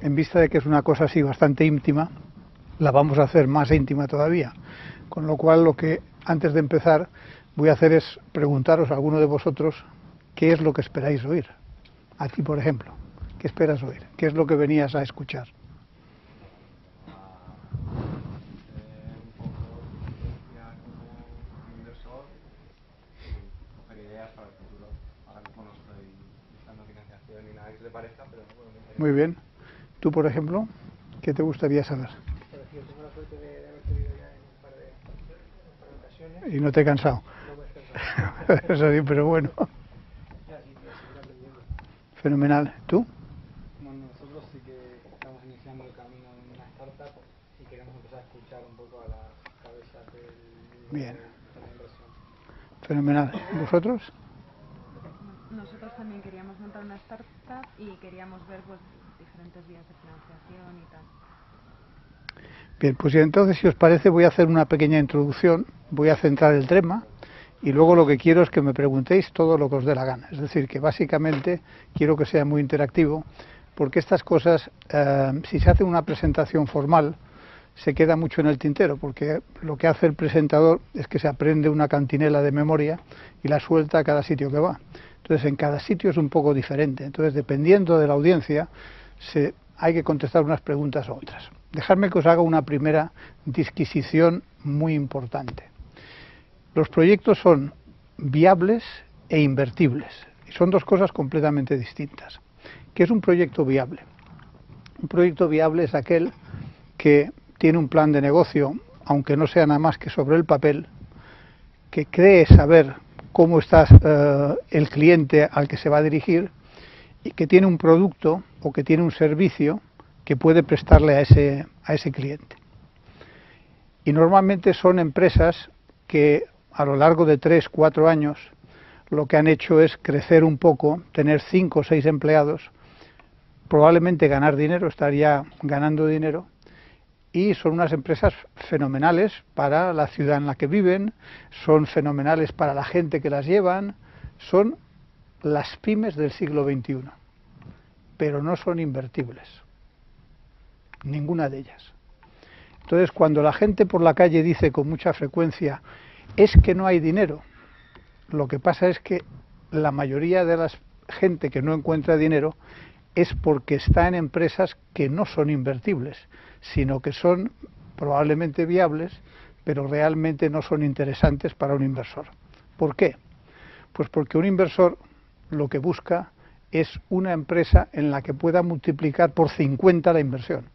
en vista de que es una cosa así bastante íntima, la vamos a hacer más íntima todavía. Con lo cual, lo que antes de empezar voy a hacer es preguntaros a alguno de vosotros qué es lo que esperáis oír. A ti, por ejemplo, ¿qué esperas oír? ¿Qué es lo que venías a escuchar? Muy bien. Tú, por ejemplo, ¿qué te gustaría saber? Yo tengo la suerte de haber podido ya en un par de ocasiones. Y no te he cansado. No me he cansado. Eso sí, pero bueno. Ya, sí, que seguir aprendiendo. Fenomenal. ¿Tú? Bueno, nosotros sí que estamos iniciando el camino en una startup y queremos empezar a escuchar un poco a las cabezas de Bien. la inversión. Fenomenal. ¿Vosotros? Nosotros también queríamos montar una startup y queríamos ver pues diferentes vías de financiación y tal. Bien, pues entonces, si os parece, voy a hacer una pequeña introducción, voy a centrar el tema y luego lo que quiero es que me preguntéis todo lo que os dé la gana. Es decir, que básicamente quiero que sea muy interactivo, porque estas cosas, si se hace una presentación formal, se queda mucho en el tintero, porque lo que hace el presentador es que se aprende una cantinela de memoria y la suelta a cada sitio que va. Entonces, en cada sitio es un poco diferente. Entonces, dependiendo de la audiencia, hay que contestar unas preguntas u otras. Dejadme que os haga una primera disquisición muy importante. Los proyectos son viables e invertibles, y son dos cosas completamente distintas. ¿Qué es un proyecto viable? Un proyecto viable es aquel que tiene un plan de negocio, aunque no sea nada más que sobre el papel, que cree saber cómo está el cliente al que se va a dirigir y que tiene un producto o que tiene un servicio que puede prestarle a ese cliente. Y normalmente son empresas que a lo largo de 3 o 4 años lo que han hecho es crecer un poco, tener 5 o 6 empleados, probablemente ganar dinero, estar ya ganando dinero, y son unas empresas fenomenales para la ciudad en la que viven, son fenomenales para la gente que las llevan, son las pymes del siglo XXI, pero no son invertibles, ninguna de ellas. Entonces, cuando la gente por la calle dice con mucha frecuencia, es que no hay dinero, lo que pasa es que la mayoría de la gente que no encuentra dinero es porque está en empresas que no son invertibles, sino que son probablemente viables, pero realmente no son interesantes para un inversor. ¿Por qué? Pues porque un inversor lo que busca es una empresa en la que pueda multiplicar por 50 la inversión.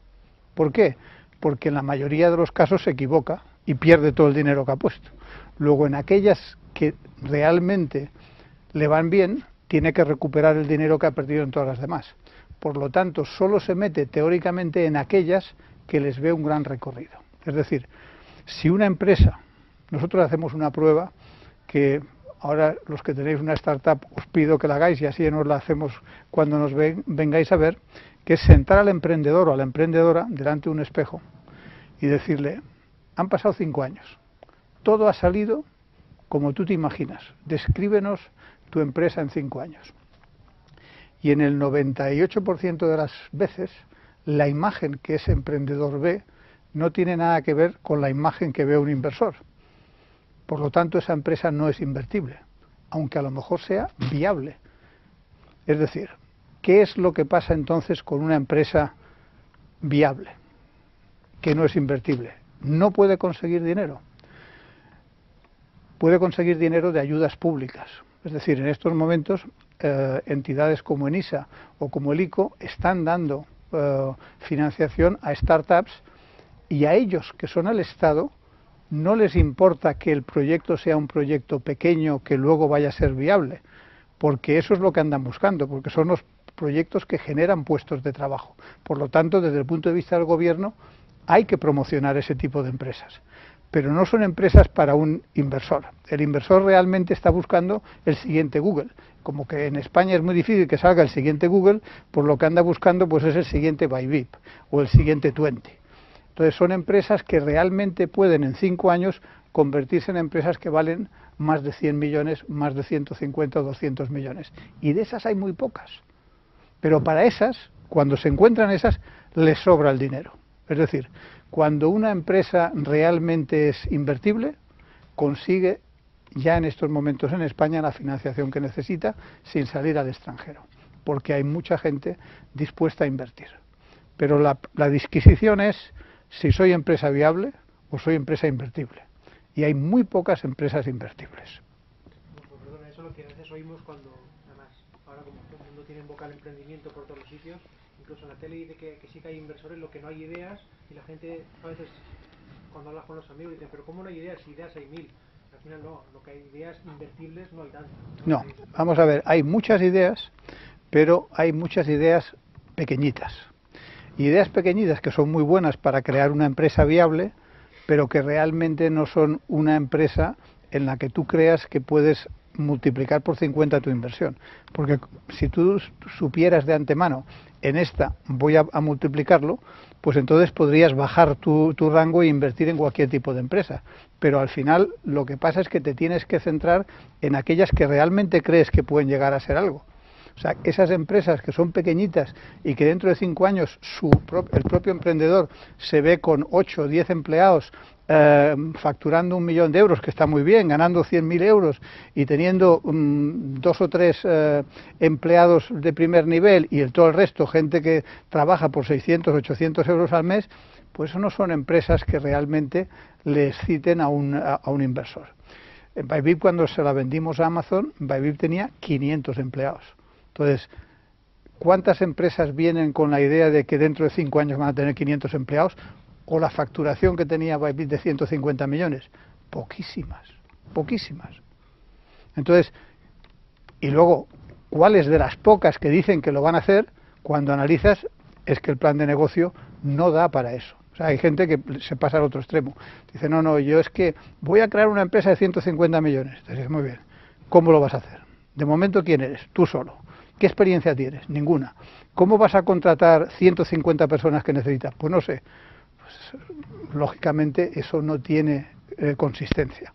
¿Por qué? Porque en la mayoría de los casos se equivoca y pierde todo el dinero que ha puesto. Luego, en aquellas que realmente le van bien, tiene que recuperar el dinero que ha perdido en todas las demás. Por lo tanto, solo se mete teóricamente en aquellas que les ve un gran recorrido. Es decir, si una empresa, nosotros hacemos una prueba que ahora los que tenéis una startup os pido que la hagáis y así nos la hacemos cuando nos vengáis a ver, que es sentar al emprendedor o a la emprendedora delante de un espejo y decirle, han pasado 5 años, todo ha salido como tú te imaginas, descríbenos tu empresa en 5 años. Y en el 98% de las veces, la imagen que ese emprendedor ve no tiene nada que ver con la imagen que ve un inversor. Por lo tanto, esa empresa no es invertible, aunque a lo mejor sea viable. Es decir, ¿qué es lo que pasa entonces con una empresa viable, que no es invertible? No puede conseguir dinero. Puede conseguir dinero de ayudas públicas. Es decir, en estos momentos entidades como ENISA o como el ICO están dando financiación a startups y a ellos, que son el Estado, no les importa que el proyecto sea un proyecto pequeño que luego vaya a ser viable, porque eso es lo que andan buscando, porque son los proyectos que generan puestos de trabajo. Por lo tanto, desde el punto de vista del gobierno, hay que promocionar ese tipo de empresas. Pero no son empresas para un inversor. El inversor realmente está buscando el siguiente Google. Como que en España es muy difícil que salga el siguiente Google, por lo que anda buscando pues es el siguiente Bybit o el siguiente Twenty. Entonces son empresas que realmente pueden en 5 años convertirse en empresas que valen más de 100 millones, más de 150 o 200 millones. Y de esas hay muy pocas. Pero para esas Cuando se encuentran esas, les sobra el dinero. Es decir, cuando una empresa realmente es invertible, consigue ya en estos momentos en España la financiación que necesita sin salir al extranjero, porque hay mucha gente dispuesta a invertir. Pero la disquisición es si soy empresa viable o soy empresa invertible. Y hay muy pocas empresas invertibles. No, pues perdona, eso es lo que a veces oímos cuando, además, ahora como todo el mundo tiene en boca el emprendimiento por todos los sitios, incluso en la tele dice que sí que hay inversores, lo que no hay ideas, y la gente a veces cuando hablas con los amigos dicen, pero ¿cómo no hay ideas? Si ideas hay 1000. Al final no, lo que hay ideas invertibles no hay tantas. No, vamos a ver, hay muchas ideas, pero hay muchas ideas pequeñitas. Ideas pequeñitas que son muy buenas para crear una empresa viable, pero que realmente no son una empresa en la que tú creas que puedes multiplicar por 50 tu inversión. Porque si tú supieras de antemano, en esta voy a multiplicarlo, pues entonces podrías bajar tu rango e invertir en cualquier tipo de empresa. Pero al final lo que pasa es que te tienes que centrar en aquellas que realmente crees que pueden llegar a ser algo. O sea, esas empresas que son pequeñitas y que dentro de 5 años el propio emprendedor se ve con 8 o 10 empleados facturando 1.000.000 de euros, que está muy bien, ganando 100.000 euros y teniendo 2 o 3 empleados de primer nivel y todo el resto, gente que trabaja por 600, 800 euros al mes, pues eso no son empresas que realmente le exciten a un inversor. En Bybit, cuando se la vendimos a Amazon, Bybit tenía 500 empleados. Entonces, ¿cuántas empresas vienen con la idea de que dentro de 5 años van a tener 500 empleados? ¿O la facturación que tenía Bybit de 150 millones? Poquísimas, poquísimas. Entonces, y luego, ¿cuáles de las pocas que dicen que lo van a hacer? Cuando analizas, es que el plan de negocio no da para eso. O sea, hay gente que se pasa al otro extremo. Dice, no, yo es que voy a crear una empresa de 150 millones. Entonces, muy bien. ¿Cómo lo vas a hacer? De momento, ¿quién eres? Tú solo. ¿Qué experiencia tienes? Ninguna. ¿Cómo vas a contratar 150 personas que necesitas? Pues no sé. Pues, lógicamente, eso no tiene consistencia.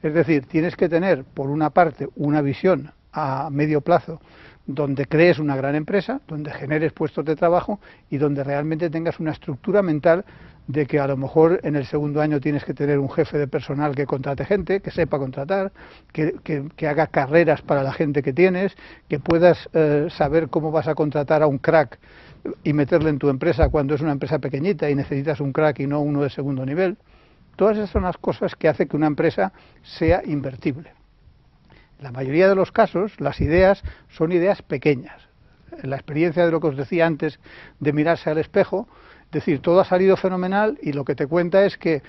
Es decir, tienes que tener, por una parte, una visión a medio plazo donde crees una gran empresa, donde generes puestos de trabajo y donde realmente tengas una estructura mental de que a lo mejor en el segundo año tienes que tener un jefe de personal que contrate gente, que sepa contratar, que haga carreras para la gente que tienes, que puedas saber cómo vas a contratar a un crack y meterle en tu empresa cuando es una empresa pequeñita y necesitas un crack y no uno de segundo nivel. Todas esas son las cosas que hacen que una empresa sea invertible. En la mayoría de los casos, las ideas son ideas pequeñas. En la experiencia de lo que os decía antes de mirarse al espejo, es decir, todo ha salido fenomenal y lo que te cuenta es que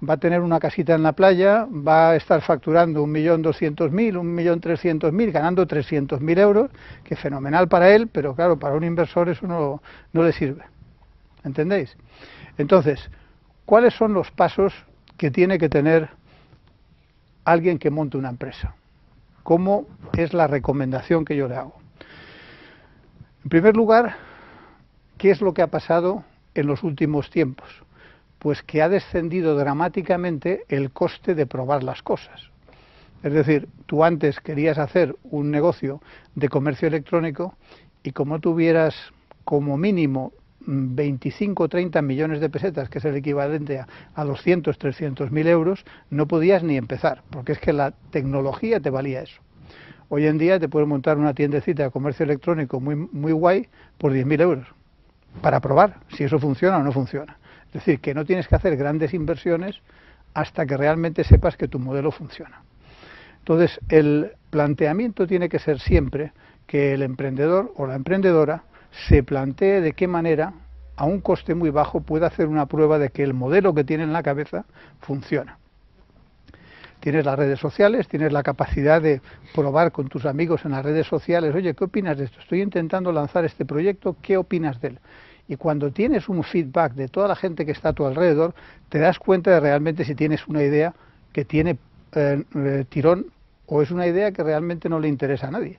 va a tener una casita en la playa, va a estar facturando 1.200.000, 1.300.000, ganando 300.000 euros, que es fenomenal para él, pero claro, para un inversor eso no le sirve. ¿Entendéis? Entonces, ¿cuáles son los pasos que tiene que tener alguien que monte una empresa? ¿Cómo es la recomendación que yo le hago? En primer lugar, ¿qué es lo que ha pasado en los últimos tiempos? Pues que ha descendido dramáticamente el coste de probar las cosas. Es decir, tú antes querías hacer un negocio de comercio electrónico y como tuvieras como mínimo 25 o 30 millones de pesetas, que es el equivalente a 200, 300.000 euros, no podías ni empezar, porque es que la tecnología te valía eso. Hoy en día te puedes montar una tiendecita de comercio electrónico muy guay por 10.000 euros, para probar si eso funciona o no funciona. Es decir, que no tienes que hacer grandes inversiones hasta que realmente sepas que tu modelo funciona. Entonces, el planteamiento tiene que ser siempre que el emprendedor o la emprendedora se plantee de qué manera, a un coste muy bajo, puede hacer una prueba de que el modelo que tiene en la cabeza funciona. Tienes las redes sociales, tienes la capacidad de probar con tus amigos en las redes sociales, oye, ¿qué opinas de esto? Estoy intentando lanzar este proyecto, ¿qué opinas de él? Y cuando tienes un feedback de toda la gente que está a tu alrededor, te das cuenta de realmente si tienes una idea que tiene tirón o es una idea que realmente no le interesa a nadie.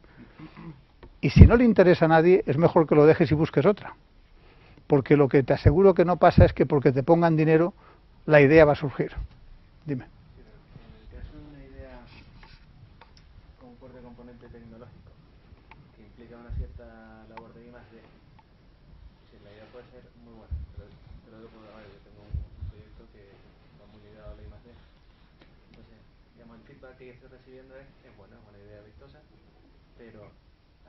Y si no le interesa a nadie, es mejor que lo dejes y busques otra. Porque lo que te aseguro que no pasa es que porque te pongan dinero, la idea va a surgir. Dime. En el caso de una idea con un fuerte componente tecnológico, que implica una cierta labor de I+D, sí, la idea puede ser muy buena, pero yo tengo un proyecto que va muy ligado a la I+D. Entonces, digamos, el feedback que estoy recibiendo es bueno, es una idea vistosa, pero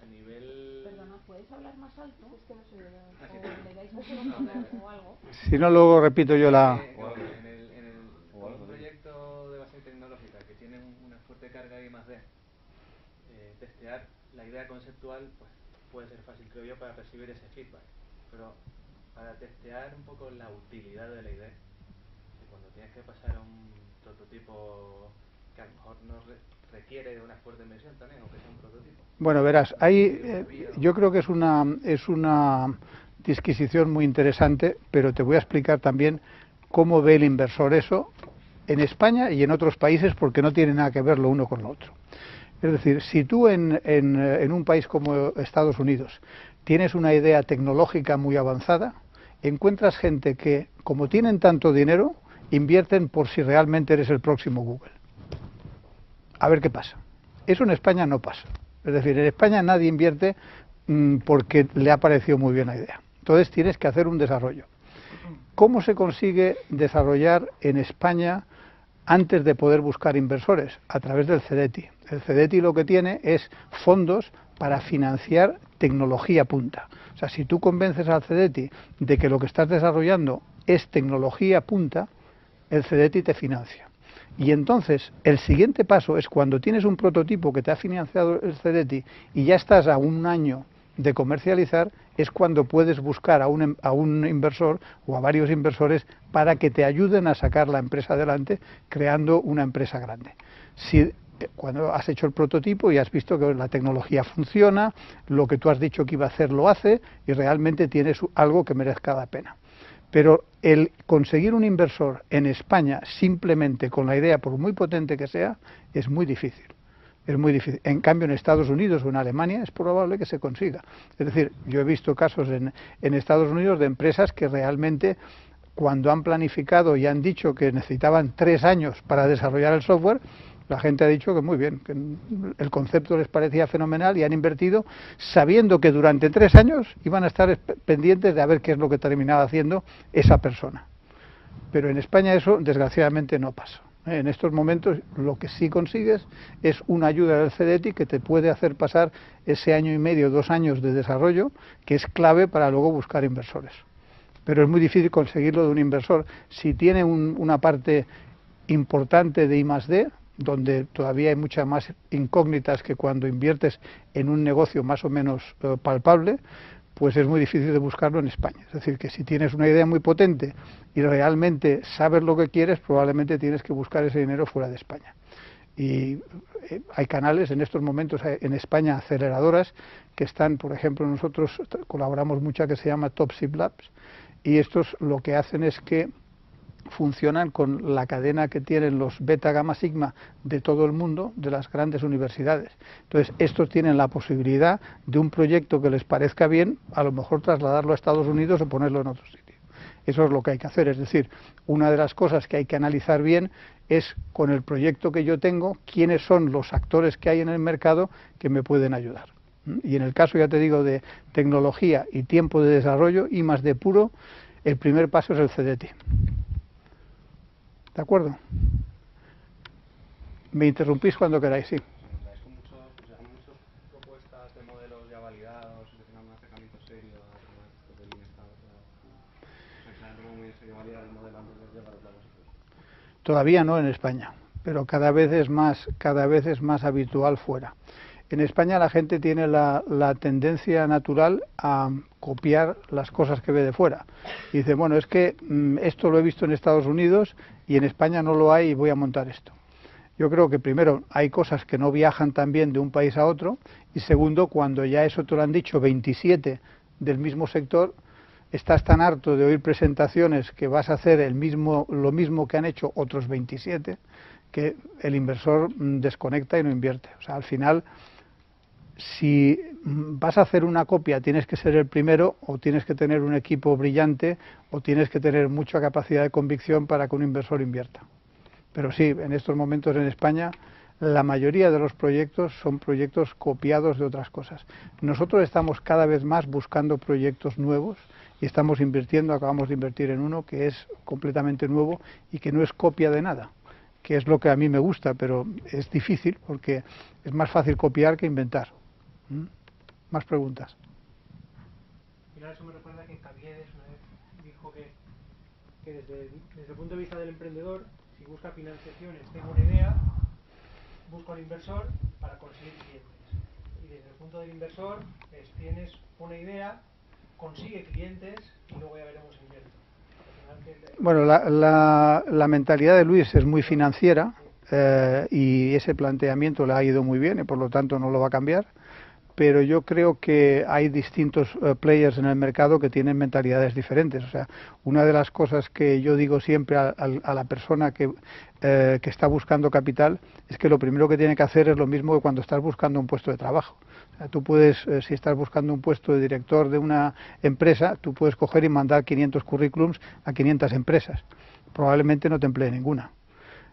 a nivel... Perdona, ¿puedes hablar más alto? Es que no se oye. O le dais micrófono o algo. Si no, luego repito yo la... Un proyecto de base tecnológica que tiene una fuerte carga de I+D, testear la idea conceptual pues puede ser fácil, creo yo, para recibir ese feedback, pero para testear un poco la utilidad de la idea, que cuando tienes que pasar a un prototipo que a lo mejor no requiere de una fuerte inversión también, aunque sea un prototipo. Bueno, verás, ahí yo creo que es una disquisición muy interesante, pero te voy a explicar también cómo ve el inversor eso en España y en otros países, porque no tiene nada que ver lo uno con lo otro. Es decir, si tú en un país como Estados Unidos tienes una idea tecnológica muy avanzada, encuentras gente que, como tienen tanto dinero, invierten por si realmente eres el próximo Google. A ver qué pasa. Eso en España no pasa. Es decir, en España nadie invierte porque le ha parecido muy bien la idea. Entonces tienes que hacer un desarrollo. ¿Cómo se consigue desarrollar en España antes de poder buscar inversores? A través del CEDETI. El CEDETI lo que tiene es fondos para financiar tecnología punta. O sea, si tú convences al CEDETI de que lo que estás desarrollando es tecnología punta, el CEDETI te financia. Y entonces, el siguiente paso es cuando tienes un prototipo que te ha financiado el CEDETI y ya estás a un año de comercializar, es cuando puedes buscar a un inversor o a varios inversores para que te ayuden a sacar la empresa adelante, creando una empresa grande. Si cuando has hecho el prototipo y has visto que la tecnología funciona, lo que tú has dicho que iba a hacer lo hace y realmente tienes algo que merezca la pena. Pero el conseguir un inversor en España simplemente con la idea, por muy potente que sea, es muy difícil. Es muy difícil. En cambio, en Estados Unidos o en Alemania es probable que se consiga. Es decir, yo he visto casos en Estados Unidos de empresas que realmente, cuando han planificado y han dicho que necesitaban 3 años para desarrollar el software, la gente ha dicho que muy bien, que el concepto les parecía fenomenal y han invertido sabiendo que durante 3 años iban a estar pendientes de a ver qué es lo que terminaba haciendo esa persona. Pero en España eso, desgraciadamente, no pasa. En estos momentos lo que sí consigues es una ayuda del CEDETI que te puede hacer pasar ese año y medio, 2 años de desarrollo, que es clave para luego buscar inversores. Pero es muy difícil conseguirlo de un inversor. Si tiene una parte importante de I+D, donde todavía hay muchas más incógnitas que cuando inviertes en un negocio más o menos palpable, pues es muy difícil de buscarlo en España. Es decir, que si tienes una idea muy potente y realmente sabes lo que quieres, probablemente tienes que buscar ese dinero fuera de España. Y hay canales en estos momentos en España, aceleradoras, que están, por ejemplo, nosotros colaboramos mucho, que se llama Topship Labs, y estos lo que hacen es que funcionan con la cadena que tienen los beta, gamma, sigma de todo el mundo, de las grandes universidades. Entonces, estos tienen la posibilidad de un proyecto que les parezca bien, a lo mejor trasladarlo a Estados Unidos o ponerlo en otro sitio. Eso es lo que hay que hacer. Es decir, una de las cosas que hay que analizar bien es, con el proyecto que yo tengo, quiénes son los actores que hay en el mercado que me pueden ayudar. Y en el caso, ya te digo, de tecnología y tiempo de desarrollo, I+D puro, el primer paso es el CEDETI. ¿De acuerdo? Me interrumpís cuando queráis, sí. Hay muchas propuestas de modelos ya validados que tengan un acercamiento serio a temas del bienestar. Se muy en serio validar el modelo antes de llevar a los sitios. Todavía no en España, pero cada vez es más habitual fuera. En España la gente tiene la tendencia natural a copiar las cosas que ve de fuera. Y dice, bueno, es que esto lo he visto en Estados Unidos y en España no lo hay y voy a montar esto. Yo creo que primero hay cosas que no viajan tan bien de un país a otro, y segundo, cuando ya eso te lo han dicho 27 del mismo sector, estás tan harto de oír presentaciones que vas a hacer lo mismo que han hecho otros 27, que el inversor desconecta y no invierte. O sea, al final, si vas a hacer una copia, tienes que ser el primero, o tienes que tener un equipo brillante, o tienes que tener mucha capacidad de convicción para que un inversor invierta. Pero sí, en estos momentos en España, la mayoría de los proyectos son proyectos copiados de otras cosas. Nosotros estamos cada vez más buscando proyectos nuevos y estamos invirtiendo, acabamos de invertir en uno que es completamente nuevo y que no es copia de nada, que es lo que a mí me gusta, pero es difícil porque es más fácil copiar que inventar. Más preguntas. Al final eso me recuerda que Caviedes una vez dijo que desde el punto de vista del emprendedor, si busca financiaciones, tengo una idea, busco al inversor para conseguir clientes. Y desde el punto del inversor, tienes una idea, consigue clientes y luego ya veremos invierto. Bueno, la mentalidad de Luis es muy financiera y ese planteamiento le ha ido muy bien y por lo tanto no lo va a cambiar. Pero yo creo que hay distintos players en el mercado que tienen mentalidades diferentes. O sea, una de las cosas que yo digo siempre a la persona que está buscando capital es que lo primero que tiene que hacer es lo mismo que cuando estás buscando un puesto de trabajo. O sea, tú puedes, si estás buscando un puesto de director de una empresa, tú puedes coger y mandar 500 currículums a 500 empresas. Probablemente no te emplee ninguna.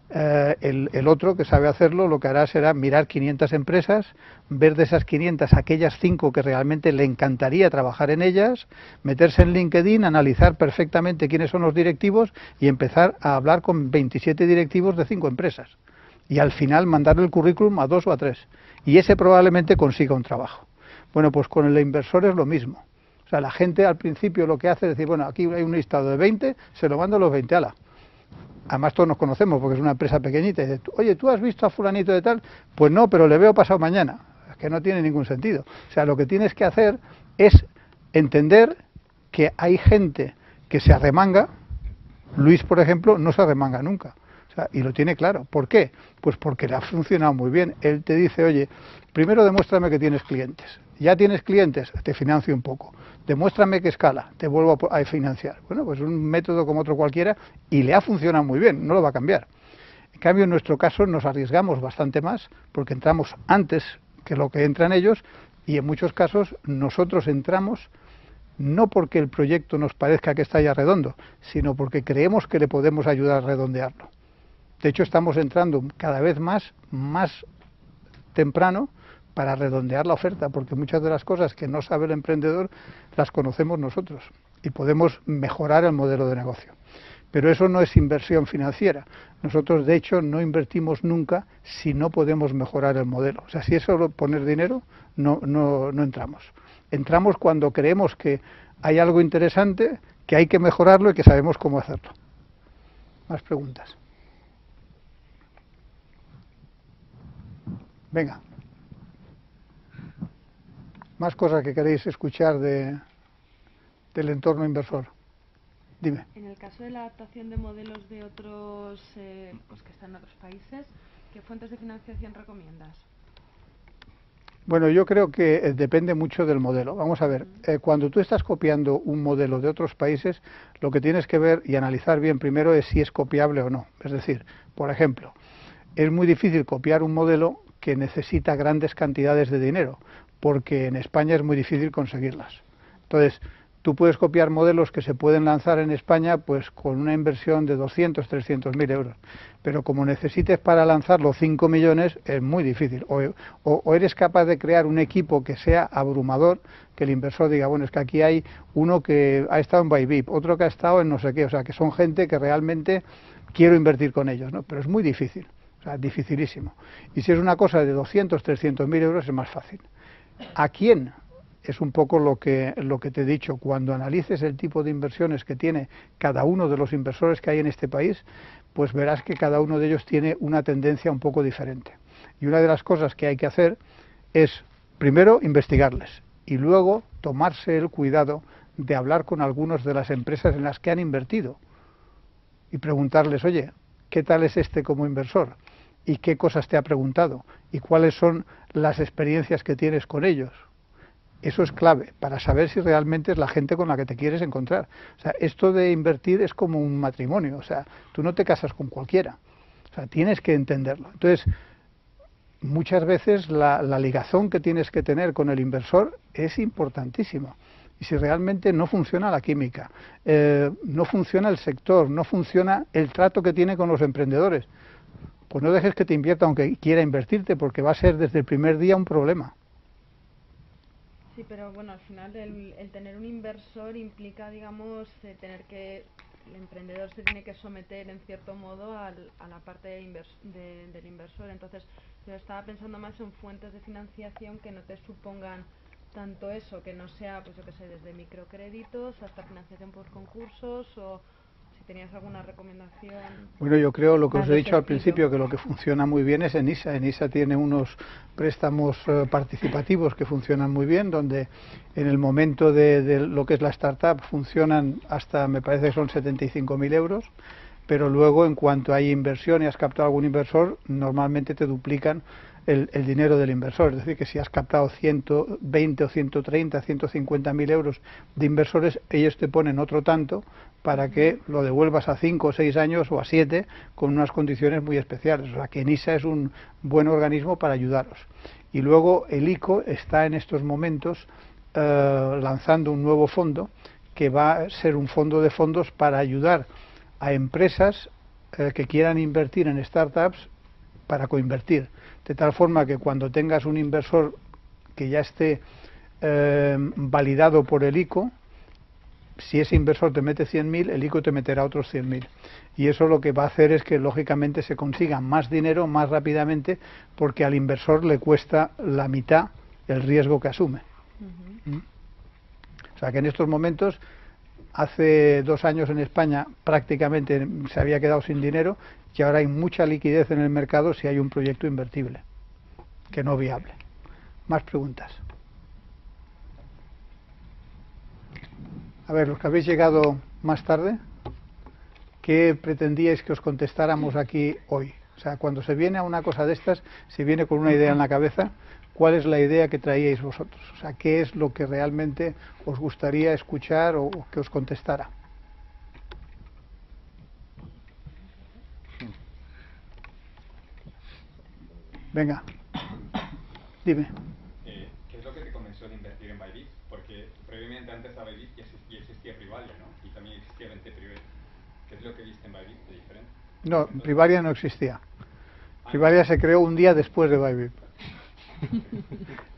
El otro que sabe hacerlo lo que hará será mirar 500 empresas, ver de esas 500 aquellas 5 que realmente le encantaría trabajar en ellas, meterse en LinkedIn, analizar perfectamente quiénes son los directivos y empezar a hablar con 27 directivos de 5 empresas y al final mandarle el currículum a 2 o a 3 y ese probablemente consiga un trabajo. Bueno, pues con el inversor es lo mismo. O sea, la gente al principio lo que hace es decir, bueno, aquí hay un listado de 20, se lo mando a los 20 ala. Además todos nos conocemos porque es una empresa pequeñita y dices, oye, ¿tú has visto a fulanito de tal? Pues no, pero le veo pasado mañana. Es que no tiene ningún sentido. O sea, lo que tienes que hacer es entender que hay gente que se arremanga. Luis, por ejemplo, no se arremanga nunca. O sea, y lo tiene claro. ¿Por qué? Pues porque le ha funcionado muy bien. Él te dice, oye, primero demuéstrame que tienes clientes. Ya tienes clientes, te financio un poco. Demuéstrame que escala, te vuelvo a financiar. Bueno, pues un método como otro cualquiera y le ha funcionado muy bien, no lo va a cambiar. En cambio, en nuestro caso nos arriesgamos bastante más porque entramos antes que lo que entran ellos y en muchos casos nosotros entramos no porque el proyecto nos parezca que está ya redondo, sino porque creemos que le podemos ayudar a redondearlo. De hecho, estamos entrando cada vez más temprano para redondear la oferta, porque muchas de las cosas que no sabe el emprendedor las conocemos nosotros y podemos mejorar el modelo de negocio. Pero eso no es inversión financiera. Nosotros, de hecho, no invertimos nunca si no podemos mejorar el modelo. O sea, si es solo poner dinero, no entramos. Entramos cuando creemos que hay algo interesante, que hay que mejorarlo y que sabemos cómo hacerlo. Más preguntas. Venga. Más cosas que queréis escuchar del entorno inversor. Dime. En el caso de la adaptación de modelos de otros, pues que están en otros países, ¿qué fuentes de financiación recomiendas? Bueno, yo creo que depende mucho del modelo. Vamos a ver, cuando tú estás copiando un modelo de otros países, lo que tienes que ver y analizar bien primero es si es copiable o no. Es decir, por ejemplo, es muy difícil copiar un modelo que necesita grandes cantidades de dinero, porque en España es muy difícil conseguirlas. Entonces, tú puedes copiar modelos que se pueden lanzar en España pues con una inversión de 200, 300.000 euros. Pero como necesites para lanzarlo 5 millones, es muy difícil. O eres capaz de crear un equipo que sea abrumador, que el inversor diga, bueno, es que aquí hay uno que ha estado en Bybit, otro que ha estado en no sé qué, o sea, que son gente que realmente quiero invertir con ellos, ¿no? Pero es muy difícil, o sea, dificilísimo. Y si es una cosa de 200, 300.000 euros, es más fácil. ¿A quién? Es un poco lo que te he dicho. Cuando analices el tipo de inversiones que tiene cada uno de los inversores que hay en este país, pues verás que cada uno de ellos tiene una tendencia un poco diferente. Y una de las cosas que hay que hacer es, primero, investigarles y luego tomarse el cuidado de hablar con algunas de las empresas en las que han invertido y preguntarles, oye, ¿qué tal es este como inversor? ¿Y qué cosas te ha preguntado? ¿Y cuáles son las experiencias que tienes con ellos? Eso es clave para saber si realmente es la gente con la que te quieres encontrar. O sea, esto de invertir es como un matrimonio. O sea, tú no te casas con cualquiera. O sea, tienes que entenderlo. Entonces, muchas veces la ligazón que tienes que tener con el inversor es importantísima. Y si realmente no funciona la química, no funciona el sector, no funciona el trato que tiene con los emprendedores, pues no dejes que te invierta aunque quiera invertirte, porque va a ser desde el primer día un problema. Sí, pero bueno, al final el tener un inversor implica, digamos, tener que el emprendedor se tiene que someter en cierto modo a la parte del inversor. Entonces, yo estaba pensando más en fuentes de financiación que no te supongan tanto eso, que no sea, pues yo qué sé, desde microcréditos hasta financiación por concursos, o si tenías alguna recomendación. Bueno, yo creo lo que Más os he de dicho al ese estilo. principio, que lo que funciona muy bien es ENISA. ENISA tiene unos préstamos participativos que funcionan muy bien, donde en el momento de lo que es la startup funcionan hasta, me parece que son 75.000 euros, pero luego en cuanto hay inversión y has captado algún inversor, normalmente te duplican el dinero del inversor. Es decir, que si has captado 120 o 130, 150.000 euros de inversores, ellos te ponen otro tanto para que lo devuelvas a 5 o 6 años o a 7 con unas condiciones muy especiales. O sea, que ENISA es un buen organismo para ayudaros. Y luego el ICO está en estos momentos lanzando un nuevo fondo que va a ser un fondo de fondos para ayudar a empresas que quieran invertir en startups para coinvertir, de tal forma que cuando tengas un inversor que ya esté validado por el ICO, si ese inversor te mete 100.000, el ICO te meterá otros 100.000. Y eso lo que va a hacer es que, lógicamente, se consiga más dinero más rápidamente, porque al inversor le cuesta la mitad el riesgo que asume. O sea que en estos momentos, hace 2 años en España prácticamente se había quedado sin dinero, y ahora hay mucha liquidez en el mercado si hay un proyecto invertible, que no viable. Más preguntas. A ver, los que habéis llegado más tarde, ¿qué pretendíais que os contestáramos aquí hoy? O sea, cuando se viene a una cosa de estas, se viene con una idea en la cabeza, ¿cuál es la idea que traíais vosotros? O sea, ¿qué es lo que realmente os gustaría escuchar o que os contestara? Venga, dime. ¿Qué es lo que te convenció de invertir en Bybit? Porque previamente, antes de Bybit, ya existía Privalia, ¿no? Y también existía 20 Privé. ¿Qué es lo que viste en Bybit de diferente? No, Privalia no existía. Privalia se creó un día después de Bybit.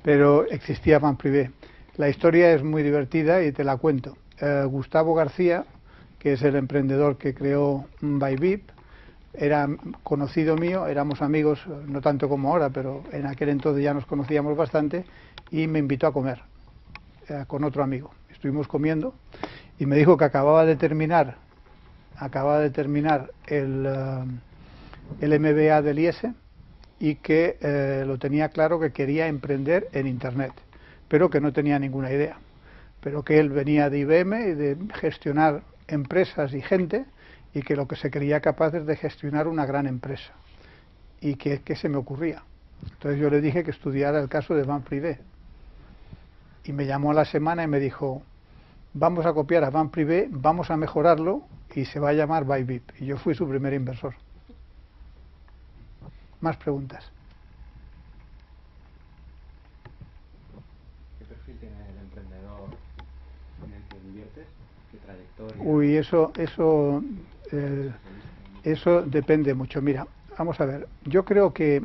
Pero existía Banprivé. La historia es muy divertida y te la cuento. Gustavo García, que es el emprendedor que creó Bybit, era conocido mío, éramos amigos, no tanto como ahora, pero en aquel entonces ya nos conocíamos bastante, y me invitó a comer con otro amigo. Estuvimos comiendo y me dijo que acababa de terminar el MBA del IES y que lo tenía claro, que quería emprender en Internet, pero que no tenía ninguna idea, pero que él venía de IBM y de gestionar empresas y gente, y que lo que se creía capaz es de gestionar una gran empresa. Y que se me ocurría. Entonces yo le dije que estudiara el caso de Banprivé. Y me llamó a la semana y me dijo, vamos a copiar a Banprivé, vamos a mejorarlo y se va a llamar Bybit. Y yo fui su primer inversor. Más preguntas. ¿Qué perfil tiene el emprendedor en el que inviertes? ¿Qué trayectoria? Uy, eso depende mucho. Mira, vamos a ver. Yo creo que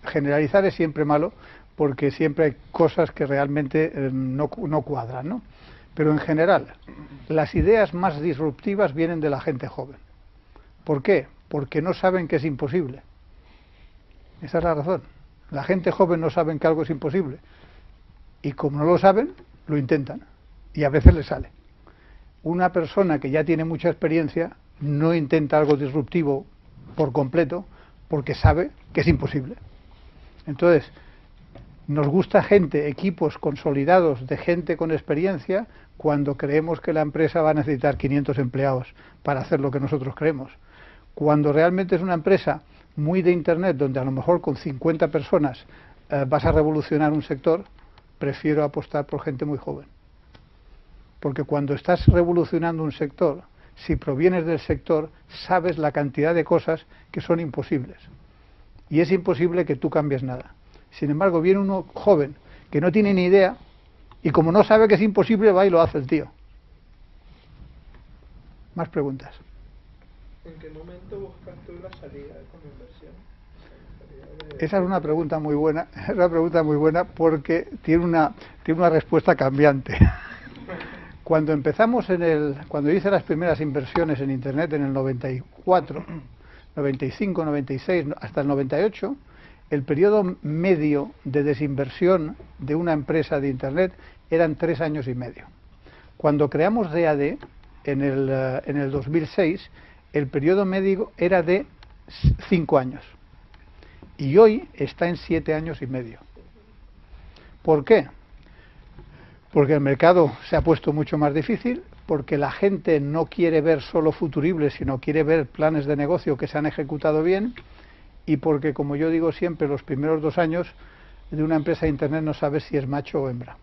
generalizar es siempre malo, porque siempre hay cosas que realmente no cuadran, ¿no? Pero en general, las ideas más disruptivas vienen de la gente joven. ¿Por qué? Porque no saben que es imposible. Esa es la razón. La gente joven no sabe que algo es imposible. Y como no lo saben, lo intentan. Y a veces les sale. Una persona que ya tiene mucha experiencia no intenta algo disruptivo por completo, porque sabe que es imposible. Entonces, nos gusta equipos consolidados de gente con experiencia, cuando creemos que la empresa va a necesitar 500 empleados para hacer lo que nosotros creemos. Cuando realmente es una empresa muy de Internet, donde a lo mejor con 50 personas vas a revolucionar un sector, prefiero apostar por gente muy joven. Porque cuando estás revolucionando un sector, si provienes del sector, sabes la cantidad de cosas que son imposibles. Y es imposible que tú cambies nada. Sin embargo, viene uno joven que no tiene ni idea, y como no sabe que es imposible, va y lo hace el tío. Más preguntas. ¿En qué momento buscas tú la salida con inversión? Esa es una pregunta muy buena, es una pregunta muy buena porque tiene una respuesta cambiante. Cuando empezamos cuando hice las primeras inversiones en Internet en el 94, 95, 96, hasta el 98, el periodo medio de desinversión de una empresa de Internet eran 3 años y medio. Cuando creamos DAD en el 2006, el periodo medio era de 5 años. Y hoy está en 7 años y medio. ¿Por qué? Porque el mercado se ha puesto mucho más difícil, porque la gente no quiere ver solo futuribles, sino quiere ver planes de negocio que se han ejecutado bien, y porque, como yo digo siempre, los primeros 2 años de una empresa de Internet no sabes si es macho o hembra.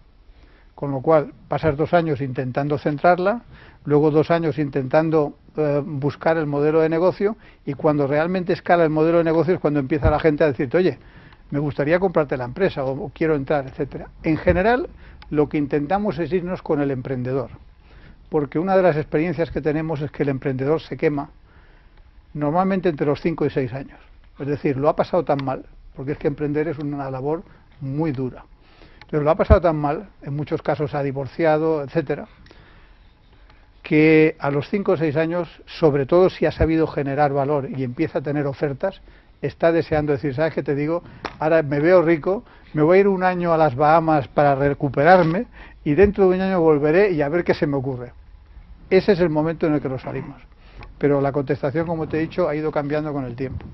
Con lo cual, pasas 2 años intentando centrarla, luego 2 años intentando buscar el modelo de negocio, y cuando realmente escala el modelo de negocio es cuando empieza la gente a decirte, oye, me gustaría comprarte la empresa o quiero entrar, etcétera. En general, lo que intentamos es irnos con el emprendedor, porque una de las experiencias que tenemos es que el emprendedor se quema normalmente entre los 5 y 6 años. Es decir, lo ha pasado tan mal, porque es que emprender es una labor muy dura. Pero lo ha pasado tan mal, en muchos casos ha divorciado, etcétera, que a los 5 o 6 años, sobre todo si ha sabido generar valor y empieza a tener ofertas, está deseando decir, ¿sabes qué te digo? Ahora me veo rico, me voy a ir 1 año a las Bahamas para recuperarme y dentro de 1 año volveré y a ver qué se me ocurre. Ese es el momento en el que lo salimos. Pero la contestación, como te he dicho, ha ido cambiando con el tiempo.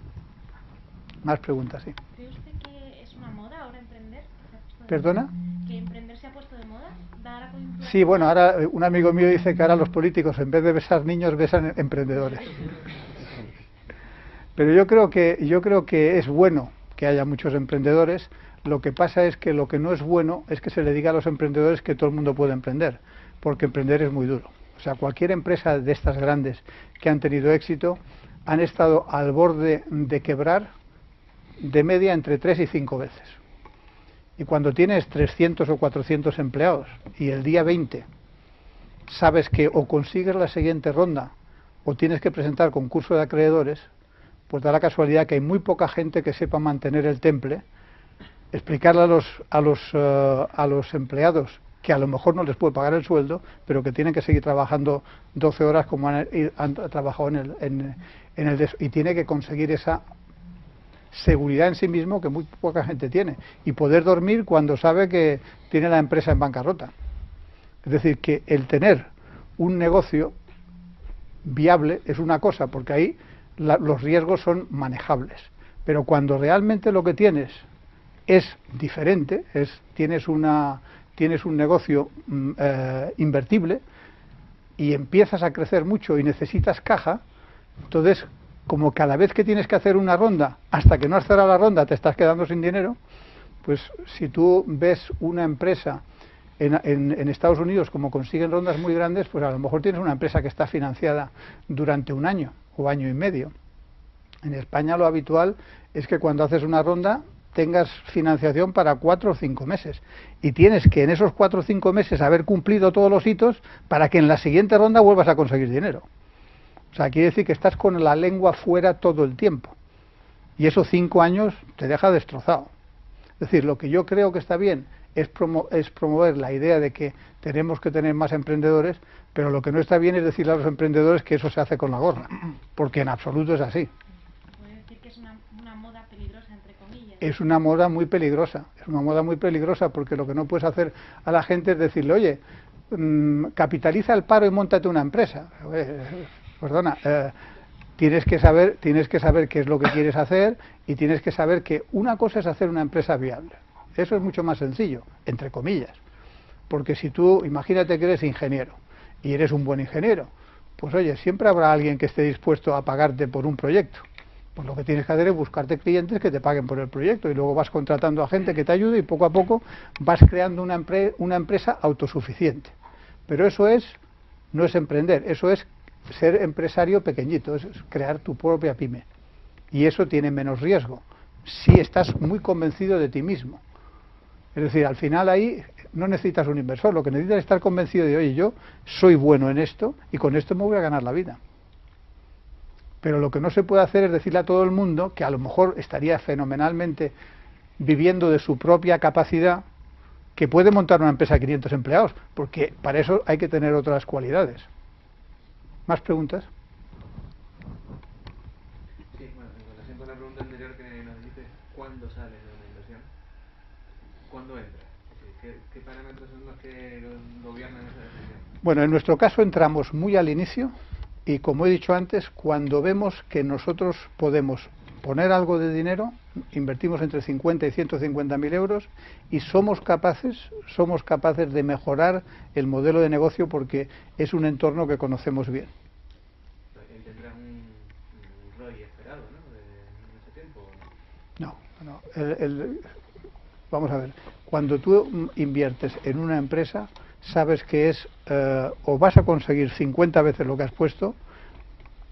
Más preguntas, sí. ¿Cree usted que es una moda ahora emprender? ¿Perdona? ¿Que emprender se ha puesto de moda? ¿Dada la coyuntura? Sí, bueno, ahora un amigo mío dice que ahora los políticos, en vez de besar niños, besan emprendedores. Pero yo creo que es bueno que haya muchos emprendedores. Lo que pasa es que lo que no es bueno es que se le diga a los emprendedores que todo el mundo puede emprender, porque emprender es muy duro. O sea, cualquier empresa de estas grandes que han tenido éxito han estado al borde de quebrar de media entre 3 y 5 veces. Y cuando tienes 300 o 400 empleados y el día 20 sabes que o consigues la siguiente ronda o tienes que presentar concurso de acreedores, pues da la casualidad que hay muy poca gente que sepa mantener el temple, explicarle a los empleados que a lo mejor no les puede pagar el sueldo, pero que tienen que seguir trabajando 12 horas como han trabajado y tiene que conseguir esa seguridad en sí mismo que muy poca gente tiene, y poder dormir cuando sabe que tiene la empresa en bancarrota. Es decir, que el tener un negocio viable es una cosa, porque ahí los riesgos son manejables, pero cuando realmente lo que tienes es diferente, tienes un negocio invertible y empiezas a crecer mucho y necesitas caja, entonces como cada vez que tienes que hacer una ronda, hasta que no has cerrado la ronda te estás quedando sin dinero, pues si tú ves una empresa en Estados Unidos como consiguen rondas muy grandes, pues a lo mejor tienes una empresa que está financiada durante 1 año o año y medio. En España lo habitual es que cuando haces una ronda tengas financiación para 4 o 5 meses y tienes que en esos 4 o 5 meses haber cumplido todos los hitos para que en la siguiente ronda vuelvas a conseguir dinero. O sea, quiere decir que estás con la lengua fuera todo el tiempo y esos 5 años te deja destrozado. Es decir, lo que yo creo que está bien es promover la idea de que tenemos que tener más emprendedores, pero lo que no está bien es decirle a los emprendedores que eso se hace con la gorra, porque en absoluto es así. ¿Puede decir que es una moda peligrosa, entre comillas? Es una moda muy peligrosa, porque lo que no puedes hacer a la gente es decirle, oye, capitaliza el paro y móntate una empresa. Perdona, tienes que saber qué es lo que quieres hacer y tienes que saber que una cosa es hacer una empresa viable. Eso es mucho más sencillo, entre comillas, porque si tú, imagínate que eres ingeniero y eres un buen ingeniero, pues oye, siempre habrá alguien que esté dispuesto a pagarte por un proyecto. Pues lo que tienes que hacer es buscarte clientes que te paguen por el proyecto y luego vas contratando a gente que te ayude y poco a poco vas creando una empresa autosuficiente. Pero eso no es emprender, eso es ser empresario pequeñito, es crear tu propia pyme. Y eso tiene menos riesgo si estás muy convencido de ti mismo. Es decir, al final ahí no necesitas un inversor, lo que necesitas es estar convencido de, oye, yo soy bueno en esto y con esto me voy a ganar la vida. Pero lo que no se puede hacer es decirle a todo el mundo que a lo mejor estaría fenomenalmente viviendo de su propia capacidad, que puede montar una empresa de 500 empleados, porque para eso hay que tener otras cualidades. ¿Más preguntas? Sí, bueno, en relación con la pregunta anterior que nos dijiste, ¿cuándo sales de una inversión? ¿Cuándo entras? ¿Qué parámetros son los que gobiernan esa decisión? Bueno, en nuestro caso entramos muy al inicio y, como he dicho antes, cuando vemos que nosotros podemos poner algo de dinero, invertimos entre 50 y 150.000 euros y somos capaces de mejorar el modelo de negocio porque es un entorno que conocemos bien. ¿Tendrás un ROI esperado, ¿no? En ese tiempo? No. Vamos a ver, cuando tú inviertes en una empresa, sabes que es o vas a conseguir 50 veces lo que has puesto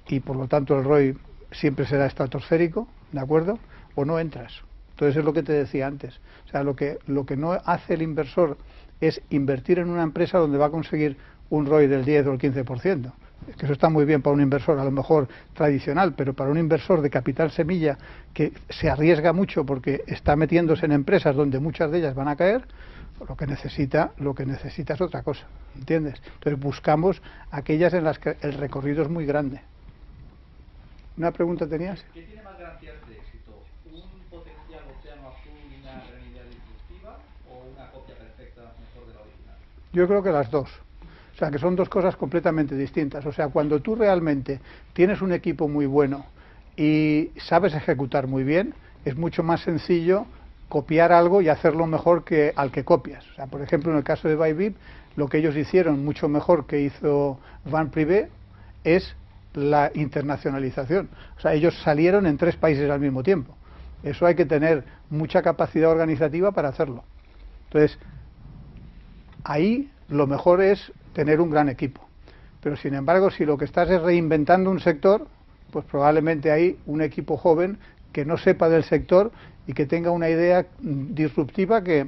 y por lo tanto el ROI siempre será estratosférico, ¿de acuerdo? O no entras. Entonces es lo que te decía antes. O sea, lo que no hace el inversor es invertir en una empresa donde va a conseguir un ROI del 10 o el 15%. Es que eso está muy bien para un inversor a lo mejor tradicional, pero para un inversor de capital semilla que se arriesga mucho porque está metiéndose en empresas donde muchas de ellas van a caer, lo que necesita es otra cosa, ¿entiendes? Entonces buscamos aquellas en las que el recorrido es muy grande. ¿Una pregunta tenías? ¿Qué tiene más garantías de éxito? ¿Un potencial océano azul y una realidad disruptiva o una copia perfecta mejor de la original? Yo creo que las dos. O sea, que son dos cosas completamente distintas. O sea, cuando tú realmente tienes un equipo muy bueno y sabes ejecutar muy bien, es mucho más sencillo copiar algo y hacerlo mejor que al que copias. O sea, por ejemplo, en el caso de Bybit, lo que ellos hicieron mucho mejor que hizo Van Privé es la internacionalización. O sea, ellos salieron en 3 países al mismo tiempo. Eso hay que tener mucha capacidad organizativa para hacerlo. Entonces, ahí lo mejor es tener un gran equipo. Pero sin embargo, si lo que estás es reinventando un sector, pues probablemente hay un equipo joven que no sepa del sector y que tenga una idea disruptiva que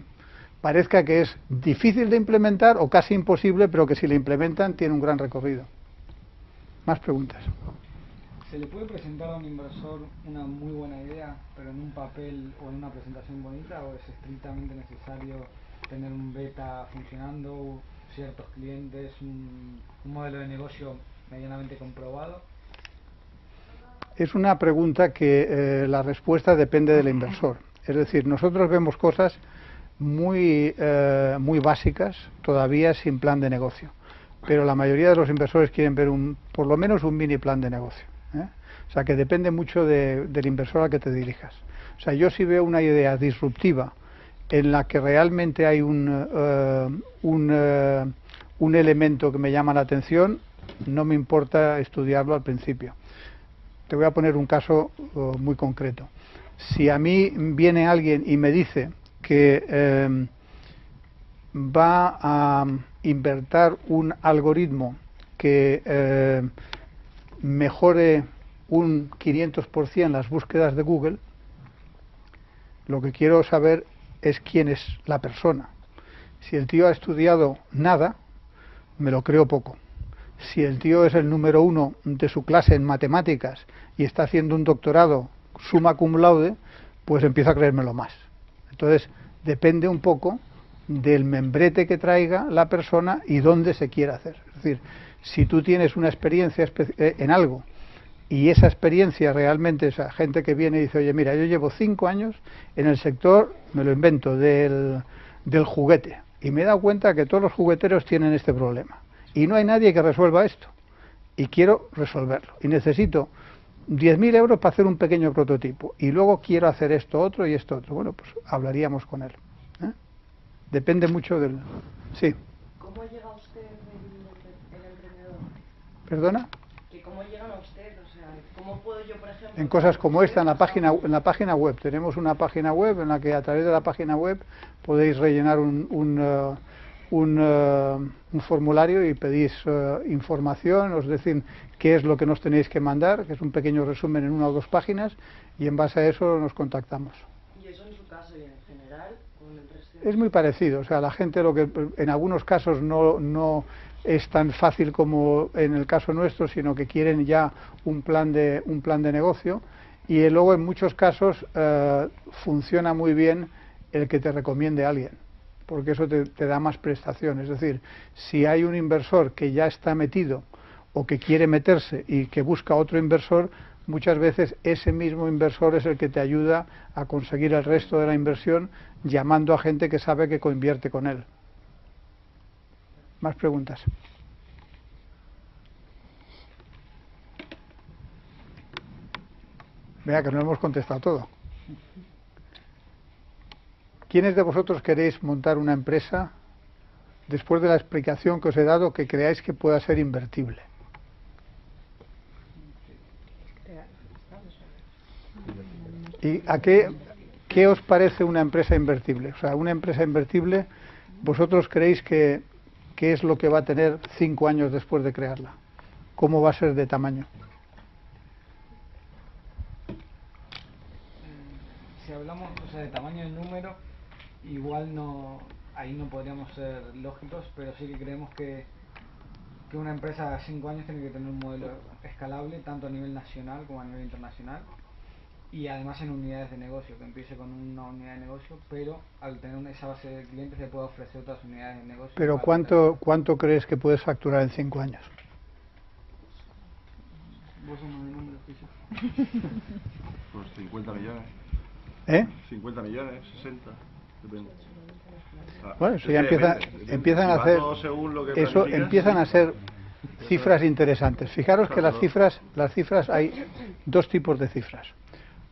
parezca que es difícil de implementar o casi imposible, pero que si la implementan tiene un gran recorrido. Más preguntas. ¿Se le puede presentar a un inversor una muy buena idea, pero en un papel o en una presentación bonita, o es estrictamente necesario tener un beta funcionando, ciertos clientes, un modelo de negocio medianamente comprobado? Es una pregunta que la respuesta depende del inversor. Es decir, nosotros vemos cosas muy básicas, todavía sin plan de negocio. Pero la mayoría de los inversores quieren ver por lo menos un mini plan de negocio. O sea, que depende mucho del inversor al que te dirijas. O sea, yo si veo una idea disruptiva en la que realmente hay un elemento que me llama la atención, no me importa estudiarlo al principio. Te voy a poner un caso muy concreto. Si a mí viene alguien y me dice que va a inventar un algoritmo que mejore un 500% las búsquedas de Google, lo que quiero saber es quién es la persona. Si el tío ha estudiado nada, me lo creo poco. Si el tío es el número 1 de su clase en matemáticas y está haciendo un doctorado summa cum laude, pues empiezo a creérmelo más. Entonces, depende un poco del membrete que traiga la persona y dónde se quiera hacer. Es decir, si tú tienes una experiencia en algo y esa experiencia realmente, esa gente que viene y dice, oye, mira, yo llevo 5 años en el sector, me lo invento, del juguete, y me he dado cuenta que todos los jugueteros tienen este problema y no hay nadie que resuelva esto y quiero resolverlo y necesito 10.000 euros para hacer un pequeño prototipo y luego quiero hacer esto otro y esto otro. Bueno, pues hablaríamos con él. Depende mucho del... Sí. ¿Cómo llega usted el emprendedor? ¿Perdona? ¿Que cómo llegan a usted? O sea, ¿cómo puedo yo, por ejemplo... En cosas como esta, en la página web. Tenemos una página web en la que a través de la página web podéis rellenar un formulario y pedís información, os decís qué es lo que nos tenéis que mandar, que es un pequeño resumen en 1 o 2 páginas, y en base a eso nos contactamos. ¿Y eso en su caso y en general? Es muy parecido, o sea, la gente en algunos casos no es tan fácil como en el caso nuestro, sino que quieren ya un plan de negocio. Y luego en muchos casos funciona muy bien el que te recomiende a alguien, porque eso te da más prestación. Es decir, si hay un inversor que ya está metido o que quiere meterse y que busca otro inversor, muchas veces ese mismo inversor es el que te ayuda a conseguir el resto de la inversión, llamando a gente que sabe que coinvierte con él. ¿Más preguntas? Vea que no hemos contestado todo. ¿Quiénes de vosotros queréis montar una empresa, después de la explicación que os he dado, que creáis que pueda ser invertible? ¿Y a qué os parece una empresa invertible? O sea, una empresa invertible, ¿vosotros creéis que qué es lo que va a tener 5 años después de crearla? ¿Cómo va a ser de tamaño? Si hablamos, o sea, de tamaño de número, igual no, ahí no podríamos ser lógicos, pero sí que creemos que una empresa a 5 años tiene que tener un modelo escalable, tanto a nivel nacional como a nivel internacional, y además en unidades de negocio, que empiece con una unidad de negocio, pero al tener esa base de clientes se puede ofrecer otras unidades de negocio. Pero ¿cuánto crees que puedes facturar en 5 años? Vos sos un número fijo. Pues 50 millones. 50 millones, 60, depende. Bueno, eso ya empiezan a hacer, eso empiezan a ser cifras interesantes. Fijaros que las cifras hay dos tipos de cifras.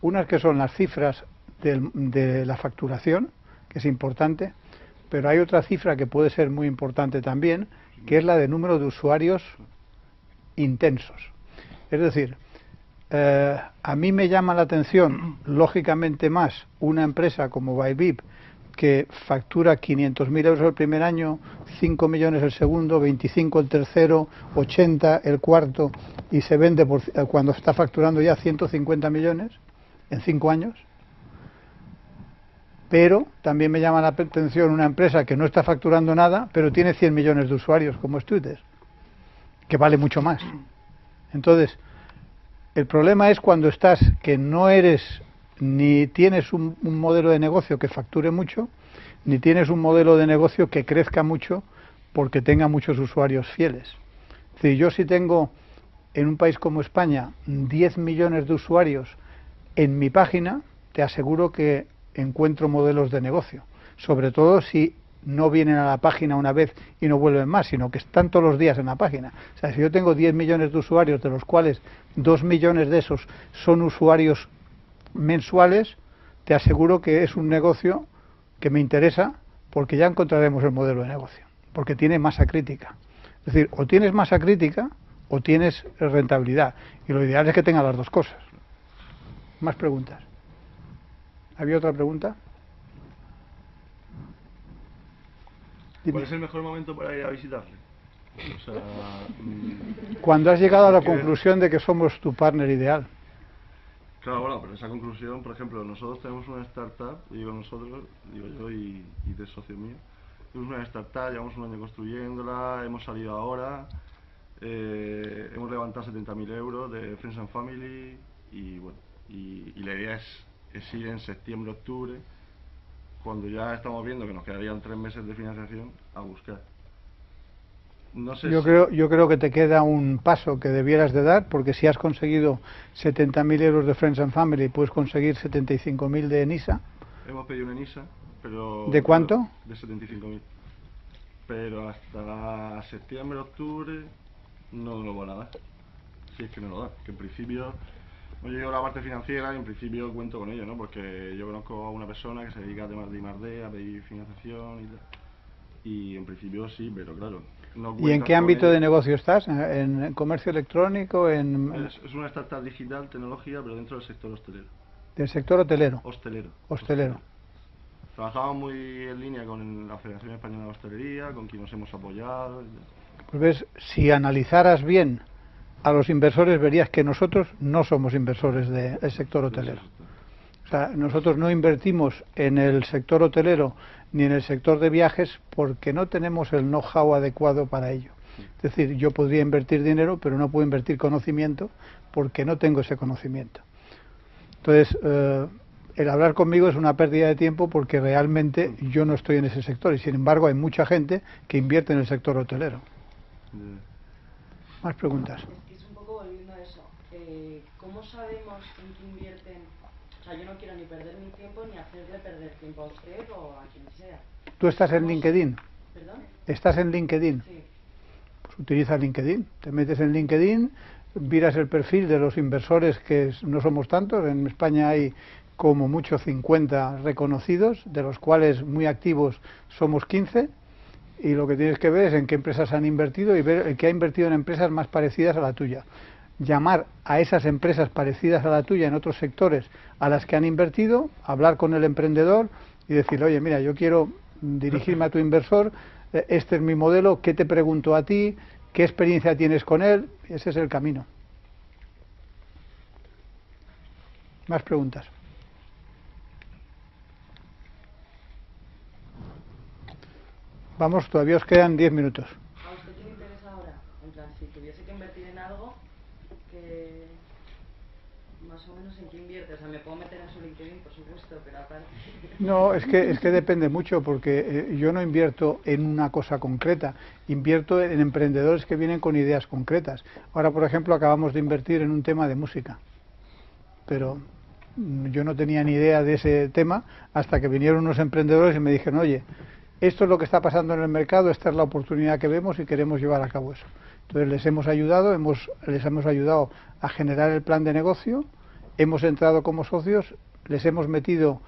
Unas que son las cifras de la facturación, que es importante, pero hay otra cifra que puede ser muy importante también, que es la de número de usuarios intensos. Es decir, a mí me llama la atención, lógicamente más, una empresa como Bybit, que factura 500.000 euros el primer año, 5 millones el segundo, 25 el tercero, 80 el cuarto, y se vende cuando está facturando ya 150 millones en 5 años. Pero también me llama la atención una empresa que no está facturando nada, pero tiene 100 millones de usuarios, como es Twitter, que vale mucho más. Entonces, el problema es cuando estás, que no eres, ni tienes un modelo de negocio que facture mucho, ni tienes un modelo de negocio que crezca mucho porque tenga muchos usuarios fieles. Es decir, yo si tengo en un país como España 10 millones de usuarios en mi página, te aseguro que encuentro modelos de negocio, sobre todo si no vienen a la página una vez y no vuelven más, sino que están todos los días en la página. O sea, si yo tengo 10 millones de usuarios, de los cuales 2 millones de esos son usuarios mensuales, te aseguro que es un negocio que me interesa, porque ya encontraremos el modelo de negocio, porque tiene masa crítica. Es decir, o tienes masa crítica o tienes rentabilidad, y lo ideal es que tenga las dos cosas. Más preguntas. ¿Había otra pregunta? ¿Cuál es el mejor momento para ir a visitarle? O sea, cuando has llegado a la conclusión de que somos tu partner ideal. Claro, bueno, pero esa conclusión, por ejemplo, nosotros tenemos una startup, digo yo y 3 socios míos, tenemos una startup, llevamos un año construyéndola, hemos salido ahora, hemos levantado 70.000 euros de Friends and Family, y bueno, y la idea es ir en septiembre, octubre, cuando ya estamos viendo que nos quedarían 3 meses de financiación, a buscar. No sé yo creo que te queda un paso que debieras de dar, porque si has conseguido 70.000 euros de Friends and Family, puedes conseguir 75.000 de NISA. Hemos pedido una NISA, pero... ¿De cuánto? De 75.000. Pero hasta septiembre, octubre, no nos lo van a dar. Si es que no lo dan, que en principio... No llego a la parte financiera y en principio cuento con ello, ¿no? Porque yo conozco a una persona que se dedica a temas de I+D, a pedir financiación y tal. Y en principio sí, pero claro. No. ¿Y en qué ámbito de negocio estás? ¿En comercio electrónico? Es una startup digital, tecnología, pero dentro del sector hostelero. ¿Del sector hotelero? Hostelero. Trabajamos muy en línea con la Federación Española de Hostelería, con quien nos hemos apoyado. Pues ves, si analizaras bien a los inversores, verías que nosotros no somos inversores del sector hotelero. O sea, nosotros no invertimos en el sector hotelero ni en el sector de viajes porque no tenemos el know-how adecuado para ello. Es decir, yo podría invertir dinero, pero no puedo invertir conocimiento porque no tengo ese conocimiento. Entonces, el hablar conmigo es una pérdida de tiempo porque realmente yo no estoy en ese sector y sin embargo hay mucha gente que invierte en el sector hotelero. Más preguntas. Es que es un poco volviendo a eso. ¿Cómo sabemos en qué invierten? O sea, yo no quiero ni perder mi tiempo ni hacerle perder tiempo a usted o a quien sea. ¿Tú estás en LinkedIn? ¿Perdón? ¿Estás en LinkedIn? Sí. Pues utiliza LinkedIn. Te metes en LinkedIn, miras el perfil de los inversores, que no somos tantos. En España hay como mucho 50 reconocidos, de los cuales muy activos somos 15. Y lo que tienes que ver es en qué empresas han invertido y ver el que ha invertido en empresas más parecidas a la tuya. Llamar a esas empresas parecidas a la tuya en otros sectores a las que han invertido, hablar con el emprendedor y decirle, oye, mira, yo quiero dirigirme a tu inversor, este es mi modelo, ¿qué te pregunto a ti? ¿Qué experiencia tienes con él? Ese es el camino. Más preguntas. Vamos, todavía os quedan 10 minutos. ¿A usted qué le interesa ahora? En plan, si tuviese que invertir en algo, que más o menos en qué invierte. O sea, me puedo meter en su LinkedIn, por supuesto, pero aparte... No, es que depende mucho, porque yo no invierto en una cosa concreta, invierto en emprendedores que vienen con ideas concretas. Ahora, por ejemplo, acabamos de invertir en un tema de música, pero yo no tenía ni idea de ese tema hasta que vinieron unos emprendedores y me dijeron, oye, esto es lo que está pasando en el mercado, esta es la oportunidad que vemos y queremos llevar a cabo eso. Entonces les hemos ayudado, les hemos ayudado a generar el plan de negocio, hemos entrado como socios, les hemos metido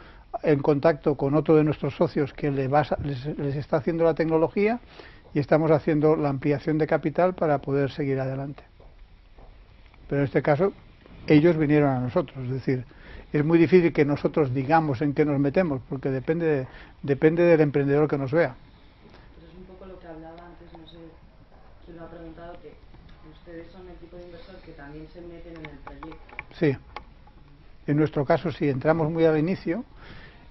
en contacto con otro de nuestros socios que les está haciendo la tecnología y estamos haciendo la ampliación de capital para poder seguir adelante. Pero en este caso, ellos vinieron a nosotros, es decir, es muy difícil que nosotros digamos en qué nos metemos, porque depende del emprendedor que nos vea. Pero es un poco lo que hablaba antes, no sé quién lo ha preguntado, que ustedes son el tipo de inversor que también se meten en el proyecto. Sí, en nuestro caso sí, entramos muy al inicio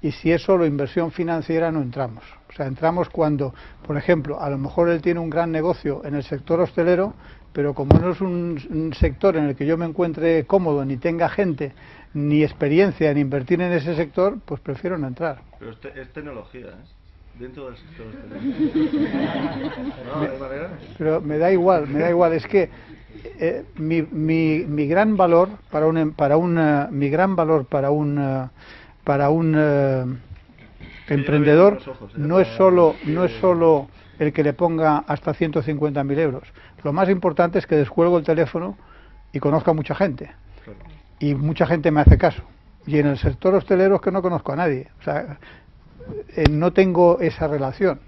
y si es solo inversión financiera no entramos. O sea, entramos cuando, por ejemplo, a lo mejor él tiene un gran negocio en el sector hostelero, pero como no es un sector en el que yo me encuentre cómodo, ni tenga gente, ni experiencia en invertir en ese sector, pues prefiero no entrar. Pero es tecnología, ¿eh? Dentro del sector hostelero. No, ¿de manera? Pero me da igual, es que mi gran valor para un emprendedor no es solo el que le ponga hasta 150.000 euros. Lo más importante es que descuelgo el teléfono y conozca a mucha gente. Y mucha gente me hace caso. Y en el sector hostelero es que no conozco a nadie. O sea, no tengo esa relación.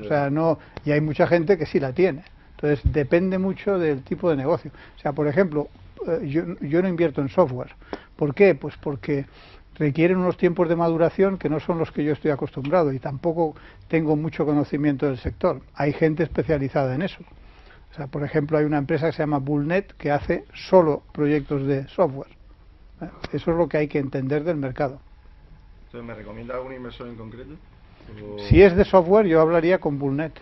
O sea, no, y hay mucha gente que sí la tiene. Entonces depende mucho del tipo de negocio. O sea, por ejemplo, yo no invierto en software. ¿Por qué? Pues porque requieren unos tiempos de maduración que no son los que yo estoy acostumbrado y tampoco tengo mucho conocimiento del sector. Hay gente especializada en eso. O sea, por ejemplo, hay una empresa que se llama Bullnet que hace solo proyectos de software. Eso es lo que hay que entender del mercado. Entonces, ¿me recomienda algún inversor en concreto? Si es de software, yo hablaría con Bullnet.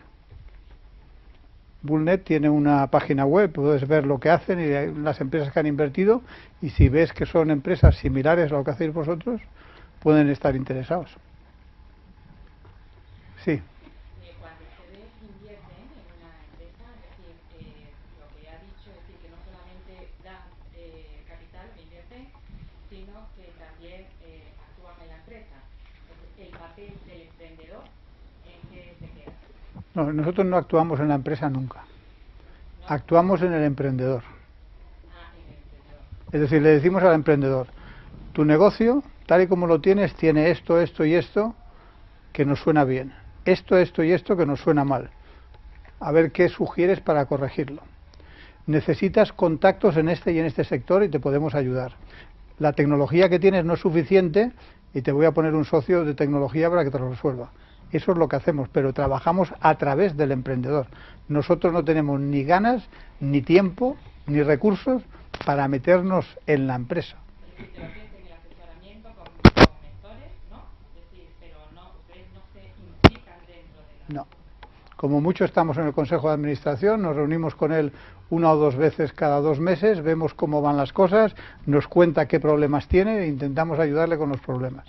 Bullnet tiene una página web, puedes ver lo que hacen y las empresas que han invertido, y si ves que son empresas similares a lo que hacéis vosotros, pueden estar interesados. Sí. Cuando ustedes invierten en una empresa, es decir, lo que ha dicho es decir, que no solamente dan capital, que invierten, sino que también actúan en la empresa. Entonces, el papel del emprendedor, ¿en qué se queda? No, nosotros no actuamos en la empresa nunca. Actuamos en el emprendedor. Es decir, le decimos al emprendedor, tu negocio, tal y como lo tienes, tiene esto, esto y esto que nos suena bien. Esto y esto que nos suena mal. A ver qué sugieres para corregirlo. Necesitas contactos en este y en este sector y te podemos ayudar. La tecnología que tienes no es suficiente y te voy a poner un socio de tecnología para que te lo resuelva. Eso es lo que hacemos, pero trabajamos a través del emprendedor. Nosotros no tenemos ni ganas, ni tiempo, ni recursos para meternos en la empresa. No. Como mucho estamos en el Consejo de Administración, nos reunimos con él 1 o 2 veces cada 2 meses, vemos cómo van las cosas, nos cuenta qué problemas tiene e intentamos ayudarle con los problemas.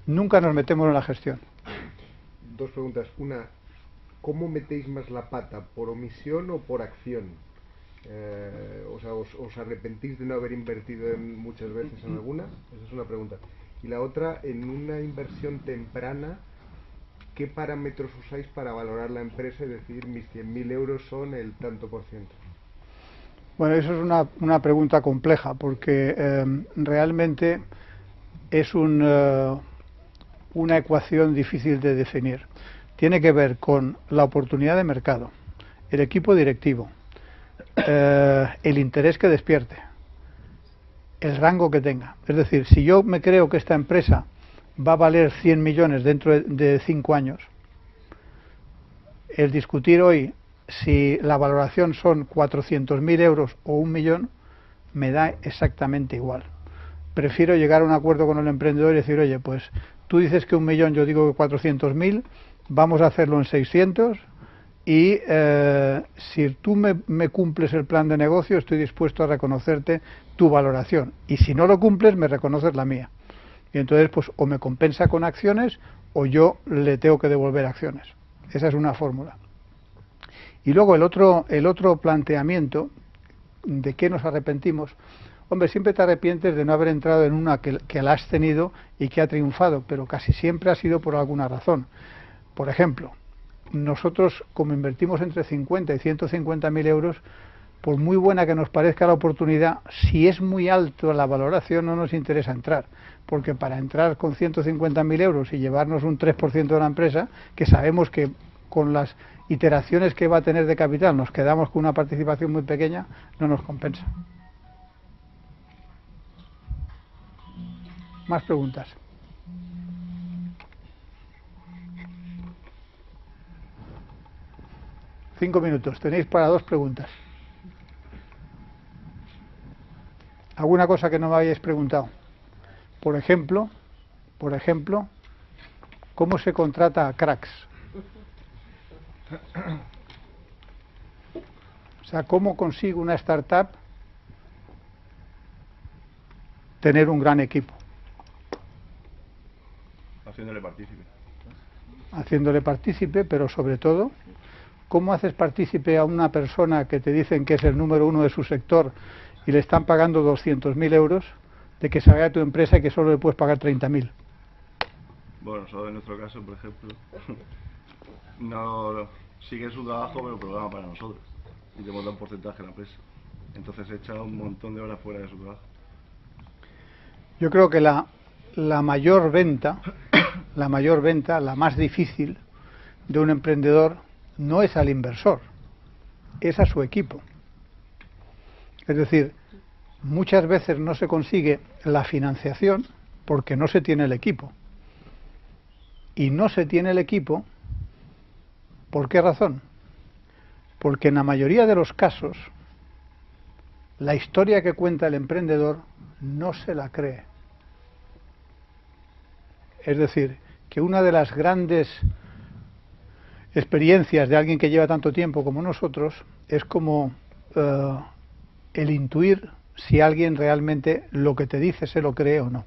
Nunca nos metemos en la gestión. 2 preguntas. Una, ¿cómo metéis más la pata? ¿Por omisión o por acción? O sea, ¿os arrepentís de no haber invertido muchas veces en alguna? Esa es una pregunta. Y la otra, en una inversión temprana, ¿qué parámetros usáis para valorar la empresa y decir mis 100.000 euros son el tanto por ciento? Bueno, eso es una pregunta compleja porque realmente es una ecuación difícil de definir. Tiene que ver con la oportunidad de mercado, el equipo directivo, el interés que despierte, el rango que tenga. Es decir, si yo me creo que esta empresa va a valer 100 millones dentro de 5 años, el discutir hoy si la valoración son 400.000 euros o 1 millón, me da exactamente igual. Prefiero llegar a un acuerdo con el emprendedor y decir, oye, pues tú dices que 1 millón, yo digo que 400.000, vamos a hacerlo en 600 y si tú me cumples el plan de negocio, estoy dispuesto a reconocerte tu valoración. Y si no lo cumples, me reconoces la mía. Y entonces, pues, o me compensa con acciones o yo le tengo que devolver acciones. Esa es una fórmula. Y luego el otro planteamiento, ¿de qué nos arrepentimos? Hombre, siempre te arrepientes de no haber entrado en una que la has tenido y que ha triunfado, pero casi siempre ha sido por alguna razón. Por ejemplo, nosotros, como invertimos entre 50 y 150.000 euros, por muy buena que nos parezca la oportunidad, si es muy alto la valoración no nos interesa entrar, porque para entrar con 150.000 euros y llevarnos un 3% de la empresa, que sabemos que con las iteraciones que va a tener de capital nos quedamos con una participación muy pequeña, no nos compensa. Más preguntas. Cinco minutos. Tenéis para 2 preguntas. ¿Alguna cosa que no me hayáis preguntado? Por ejemplo, ¿cómo se contrata a cracks? O sea, ¿cómo consigue una startup tener un gran equipo? Haciéndole partícipe. Haciéndole partícipe, pero sobre todo, ¿cómo haces partícipe a una persona que te dicen que es el número 1 de su sector y le están pagando 200.000 euros de que se vaya a tu empresa y que solo le puedes pagar 30.000? Bueno, solo en nuestro caso, por ejemplo, no sigue su trabajo, pero programa para nosotros y te da un porcentaje en la empresa. Entonces echa un montón de horas fuera de su trabajo. Yo creo que la mayor venta, la más difícil de un emprendedor no es al inversor, es a su equipo. Es decir, muchas veces no se consigue la financiación porque no se tiene el equipo. Y no se tiene el equipo, ¿por qué razón? Porque en la mayoría de los casos, la historia que cuenta el emprendedor no se la cree. Es decir, que una de las grandes experiencias de alguien que lleva tanto tiempo como nosotros es como el intuir si alguien realmente lo que te dice se lo cree o no.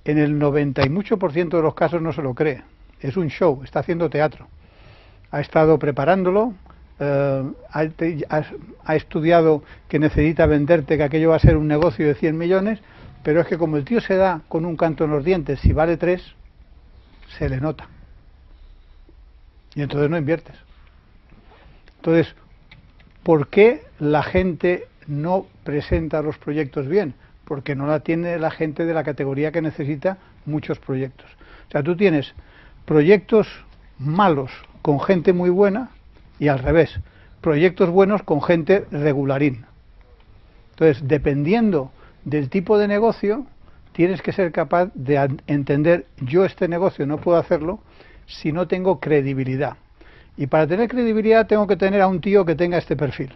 En el 90 y mucho % de los casos no se lo cree. Es un show, está haciendo teatro. Ha estado preparándolo, ha estudiado que necesita venderte, que aquello va a ser un negocio de 100 millones, pero es que como el tío se da con un canto en los dientes, si vale 3, se le nota. Y entonces no inviertes. Entonces, ¿por qué la gente no presenta los proyectos bien? Porque no la tiene la gente de la categoría que necesita muchos proyectos. O sea, tú tienes proyectos malos con gente muy buena y al revés, proyectos buenos con gente regularín. Entonces, dependiendo del tipo de negocio, tienes que ser capaz de entender, yo este negocio no puedo hacerlo si no tengo credibilidad. Y para tener credibilidad tengo que tener a un tío que tenga este perfil.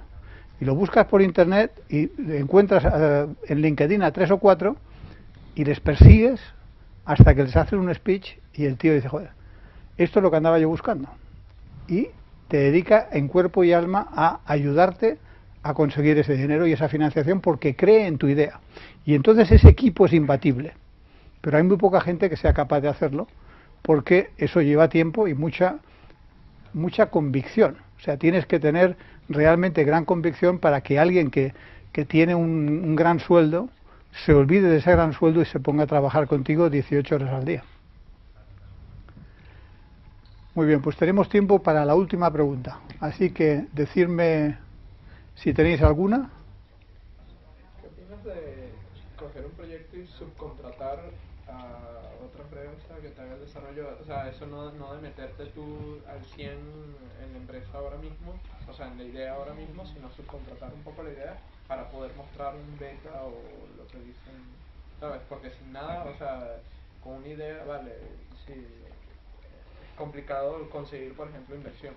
Y lo buscas por internet y encuentras en LinkedIn a 3 o 4 y les persigues hasta que les haces un speech y el tío dice, joder, esto es lo que andaba yo buscando. y te dedica en cuerpo y alma a ayudarte a conseguir ese dinero y esa financiación porque cree en tu idea. Y entonces ese equipo es imbatible. Pero hay muy poca gente que sea capaz de hacerlo porque eso lleva tiempo y mucha convicción. O sea, tienes que tener realmente gran convicción para que alguien que tiene un gran sueldo se olvide de ese gran sueldo y se ponga a trabajar contigo 18 horas al día. Muy bien, pues tenemos tiempo para la última pregunta. Así que decidme si tenéis alguna. ¿Qué opinas de coger un proyecto y subcontratar a otra empresa que te haga el desarrollo? O sea, eso no de meterte tú al 100 en la empresa ahora mismo, o sea, en la idea ahora mismo, sino subcontratar un poco la idea para poder mostrar un beta o lo que dicen, ¿sabes? Porque sin nada, o sea, con una idea, vale, sí, es complicado conseguir, por ejemplo, inversión.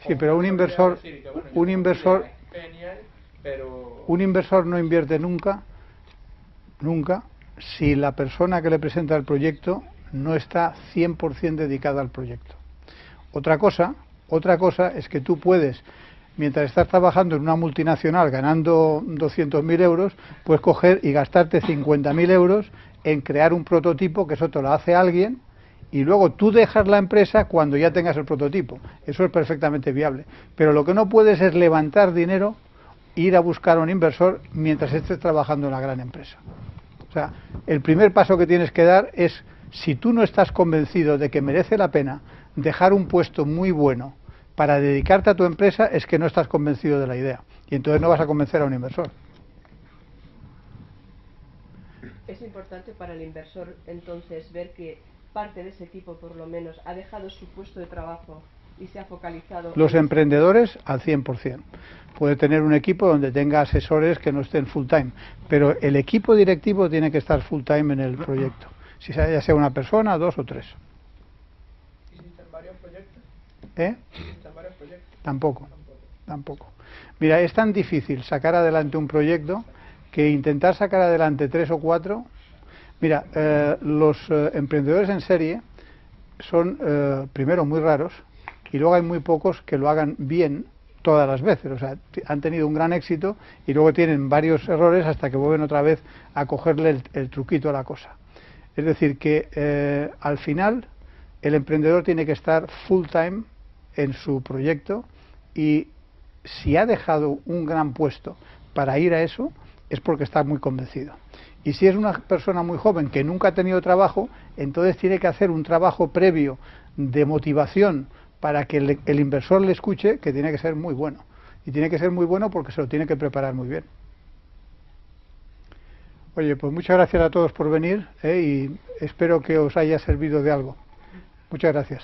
Sí, pero un inversor genial, pero un inversor no invierte nunca si la persona que le presenta el proyecto no está 100% dedicada al proyecto. Otra cosa es que tú puedes, mientras estás trabajando en una multinacional ganando 200.000 euros, puedes coger y gastarte 50.000 euros en crear un prototipo, que eso te lo hace alguien, y luego tú dejas la empresa cuando ya tengas el prototipo. Eso es perfectamente viable. Pero lo que no puedes es levantar dinero, ir a buscar a un inversor mientras estés trabajando en la gran empresa. O sea, el primer paso que tienes que dar es, si tú no estás convencido de que merece la pena dejar un puesto muy bueno para dedicarte a tu empresa, es que no estás convencido de la idea. Y entonces no vas a convencer a un inversor. Es importante para el inversor entonces ver que parte de ese equipo por lo menos ha dejado su puesto de trabajo y se ha focalizado. Los emprendedores al 100%. Puede tener un equipo donde tenga asesores que no estén full time, pero el equipo directivo tiene que estar full time en el proyecto, si ya sea una persona, 2 o 3. ¿Y si están varios proyectos? ¿Están varios proyectos? Tampoco. Mira, es tan difícil sacar adelante un proyecto que intentar sacar adelante 3 o 4. Mira, los emprendedores en serie son primero muy raros y luego hay muy pocos que lo hagan bien todas las veces. O sea, han tenido un gran éxito y luego tienen varios errores hasta que vuelven otra vez a cogerle el truquito a la cosa. Es decir, que al final el emprendedor tiene que estar full time en su proyecto, y si ha dejado un gran puesto para ir a eso es porque está muy convencido. Y si es una persona muy joven que nunca ha tenido trabajo, entonces tiene que hacer un trabajo previo de motivación para que el inversor le escuche, que tiene que ser muy bueno. Y tiene que ser muy bueno porque se lo tiene que preparar muy bien. Oye, pues muchas gracias a todos por venir, y espero que os haya servido de algo. Muchas gracias.